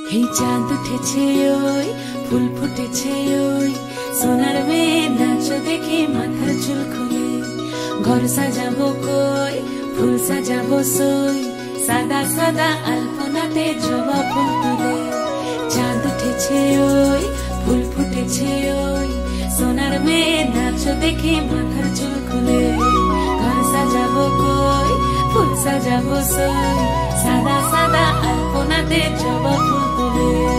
এই চাঁদ উঠেছে ওই ফুল ফুটেছে ওই সোনার মেয়ে নাচ দেখে মাথার চুল খুলে ঘর সাজাবো কই ফুল সাজাবো সই সাদা সাদা আলপনাতে জবা ফুল তুলে চাঁদ উঠেছে ওই ফুল ফুটেছে ওই সোনার মেয়ে নাচ দেখে মাথার চুল খুলে ঘর সাজাবো কই ফুল সাজাবো সই সাদা সাদা আলপনাতে জবা ফুল তুলে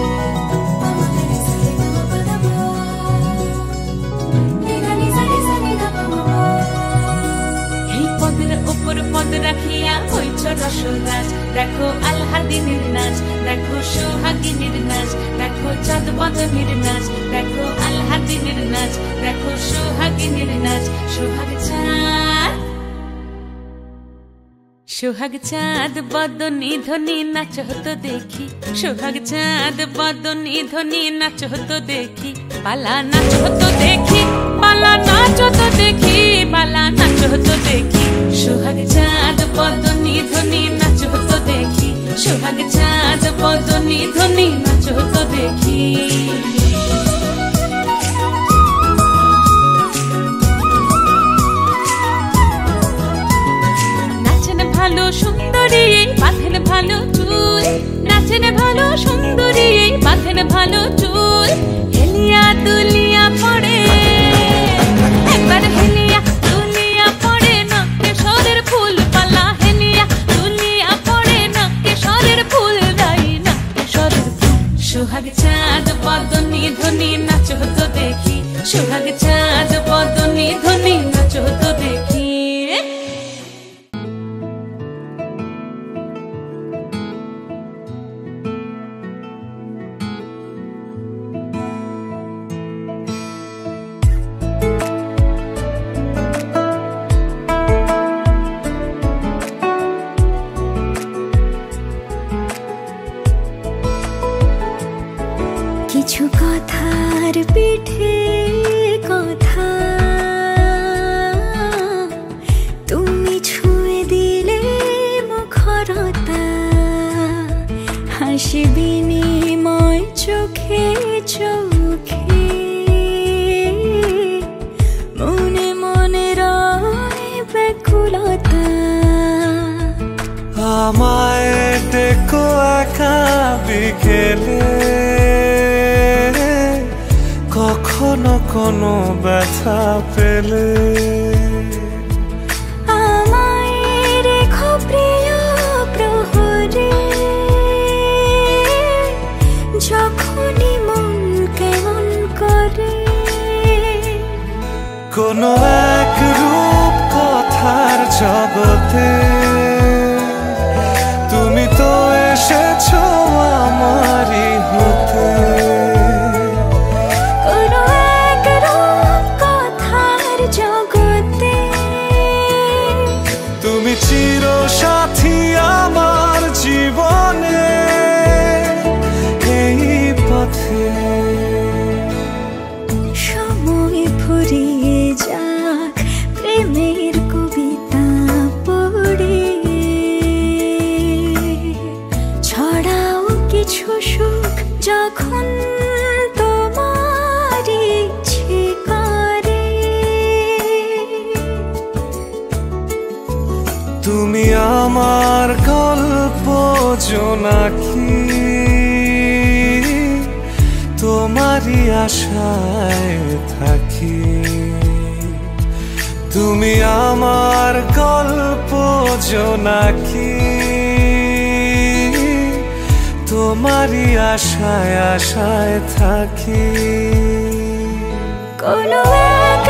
পদ রাখিয়া হইছ রসরাজ দেখো আলহাদিনের নাচ দেখো সোহাগিনীর নাচ দেখো চাঁদ বদনের নাচ দেখো আলহাদিনের নাচ দেখো সোহাগিনীর নাচ সোহাগ চাঁদ বদনী ধ্বনি নাচ হতো দেখি সোহাগ চাঁদ বদনী ধ্বনি নাচ হতো দেখি পালা নাচ হতো দেখি পালা নাচ হতো দেখি পালা নাচ হতো দেখি সোহাগ চাঁদ বদনী ধ্বনি নাচ হতো দেখি সোহাগ চাঁদ বদনী ধ্বনি নাচ হতো দেখি ভালো সুন্দরী বাঁধেন ভালো চুল নাচেন ভালো সুন্দরী বাঁধেন ভালো চুল হেলিয়া দুলিয়া পড়ে একবার হেলিয়া দুলিয়া পড়ে না কেশরের ফুল পালা হেলিয়া দুলিয়া পড়ে না কেশরের ফুল গাই না কেশরের ফুল সোহাগ চাঁদ বদনী ধ্বনি নাচ হতো দেখি সোহাগ চাঁদ বদনী ধ্বনি নাচ হতো দেখি কিছু কথার পিঠে কথা তুমি ছুঁয়ে দিলে মুখরতা হাসি বিনিময় চোখে চোখে মনে মনে রয় ব্যাকুলতা আমায় দেখো একা বিকেলে কখনো কোনো ব্যথা পেলে আমায় রেখো প্রিয় প্রহরে যখনই মন কেমন করে কোনো এক রূপ কথার জগতে তুমি তো এসেছো আমারই হতে তুমি চির সাথী আমার জীবনে এই পথে সময় ফুরিয়ে যাক প্রেমের কবিতা পড়ে ছড়াও কিছু সুখ যখন তোমার ইচ্ছে করে তুমি আমার গল্প জোনাকি তোমারই আশায় থাকি তুমি আমার গল্প জোনাকি তোমারই আশায় আশায় থাকি কোনো এক